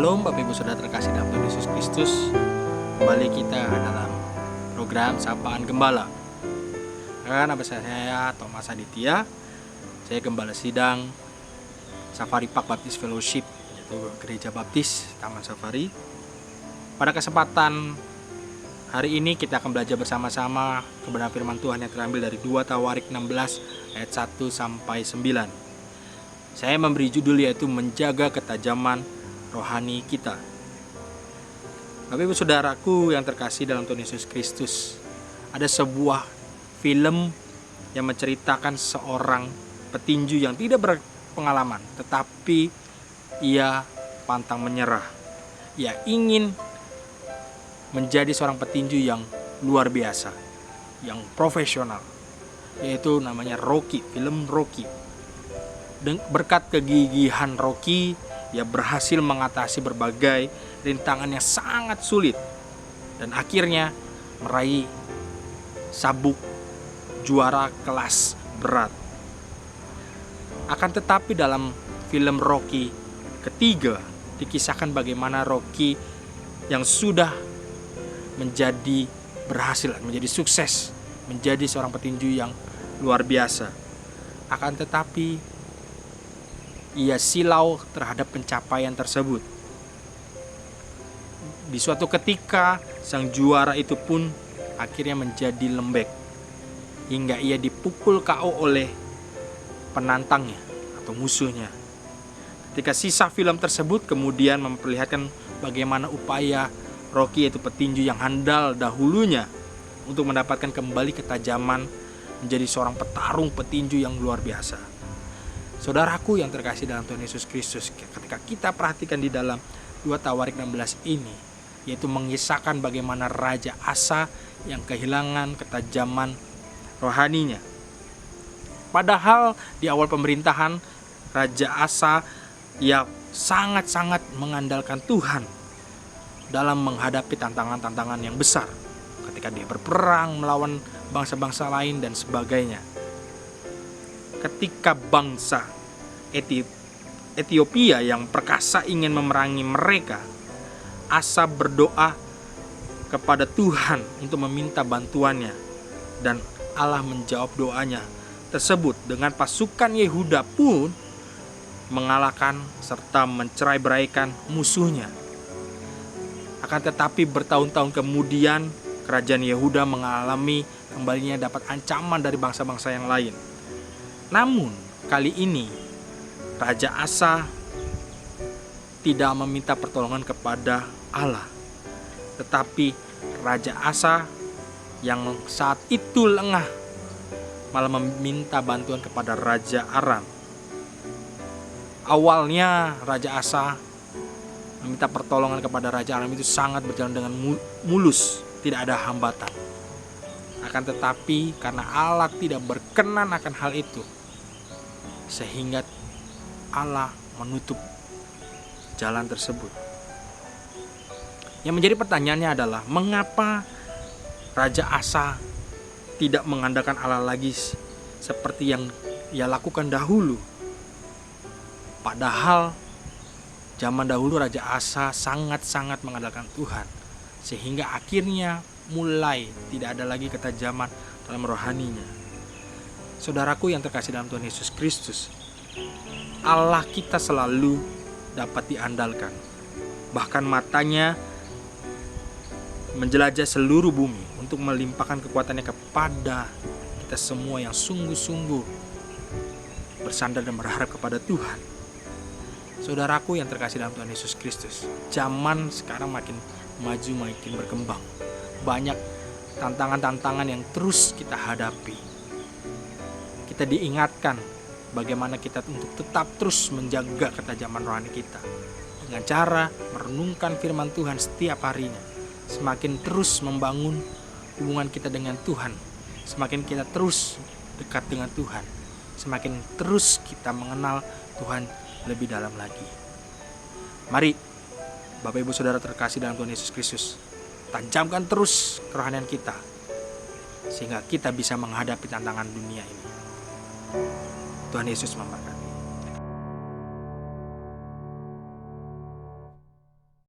Shalom Bapak Ibu Saudara terkasih dalam Tuhan Yesus Kristus. Kembali kita dalam program Sapaan Gembala. Nama saya Thomas Aditya. Saya Gembala Sidang Safari Park Baptist Fellowship, yaitu Gereja Baptis Taman Safari. Pada kesempatan hari ini kita akan belajar bersama-sama kebenaran firman Tuhan yang terambil dari 2 Tawarik 16 ayat 1 sampai 9. Saya memberi judul yaitu menjaga ketajaman rohani kita. Bapak Ibu Saudaraku yang terkasih dalam Tuhan Yesus Kristus, ada sebuah film yang menceritakan seorang petinju yang tidak berpengalaman, tetapi ia pantang menyerah. Ia ingin menjadi seorang petinju yang luar biasa, yang profesional, yaitu namanya Rocky, film Rocky. Berkat kegigihan Rocky, ia berhasil mengatasi berbagai rintangan yang sangat sulit dan akhirnya meraih sabuk juara kelas berat. Akan tetapi dalam film Rocky ketiga dikisahkan bagaimana Rocky yang sudah menjadi berhasil, menjadi sukses, menjadi seorang petinju yang luar biasa. Akan tetapi ia silau terhadap pencapaian tersebut. Di suatu ketika sang juara itu pun akhirnya menjadi lembek hingga ia dipukul KO oleh penantangnya atau musuhnya. Ketika sisa film tersebut kemudian memperlihatkan bagaimana upaya Rocky, yaitu petinju yang handal dahulunya, untuk mendapatkan kembali ketajaman menjadi seorang petarung petinju yang luar biasa. Saudaraku yang terkasih dalam Tuhan Yesus Kristus, ketika kita perhatikan di dalam 2 Tawarik 16 ini, yaitu mengisahkan bagaimana Raja Asa yang kehilangan ketajaman rohaninya. Padahal di awal pemerintahan Raja Asa, ia sangat-sangat mengandalkan Tuhan dalam menghadapi tantangan-tantangan yang besar, ketika dia berperang melawan bangsa-bangsa lain dan sebagainya. Ketika bangsa Ethiopia yang perkasa ingin memerangi mereka, Asa berdoa kepada Tuhan untuk meminta bantuannya, dan Allah menjawab doanya tersebut dengan pasukan Yehuda pun mengalahkan serta mencerai-beraikan musuhnya. Akan tetapi bertahun-tahun kemudian kerajaan Yehuda mengalami kembalinya dapat ancaman dari bangsa-bangsa yang lain. Namun kali ini Raja Asa tidak meminta pertolongan kepada Allah, tetapi Raja Asa yang saat itu lengah malah meminta bantuan kepada Raja Aram. Awalnya Raja Asa meminta pertolongan kepada Raja Aram itu sangat berjalan dengan mulus, tidak ada hambatan. Akan tetapi karena Allah tidak berkenan akan hal itu, sehingga Allah menutup jalan tersebut. Yang menjadi pertanyaannya adalah, mengapa Raja Asa tidak mengandalkan Allah lagi seperti yang ia lakukan dahulu? Padahal zaman dahulu Raja Asa sangat-sangat mengandalkan Tuhan, sehingga akhirnya mulai tidak ada lagi ketajaman dalam rohaninya. Saudaraku yang terkasih dalam Tuhan Yesus Kristus, Allah kita selalu dapat diandalkan. Bahkan matanya menjelajah seluruh bumi untuk melimpahkan kekuatannya kepada kita semua yang sungguh-sungguh bersandar dan berharap kepada Tuhan. Saudaraku yang terkasih dalam Tuhan Yesus Kristus, zaman sekarang makin maju, makin berkembang. Banyak tantangan-tantangan yang terus kita hadapi. Kita diingatkan bagaimana kita untuk tetap terus menjaga ketajaman rohani kita dengan cara merenungkan firman Tuhan setiap harinya. Semakin terus membangun hubungan kita dengan Tuhan, semakin kita terus dekat dengan Tuhan, semakin terus kita mengenal Tuhan lebih dalam lagi. Mari Bapak Ibu Saudara terkasih dalam Tuhan Yesus Kristus, tajamkan terus kerohanian kita sehingga kita bisa menghadapi tantangan dunia ini. Tuhan Yesus memberkati.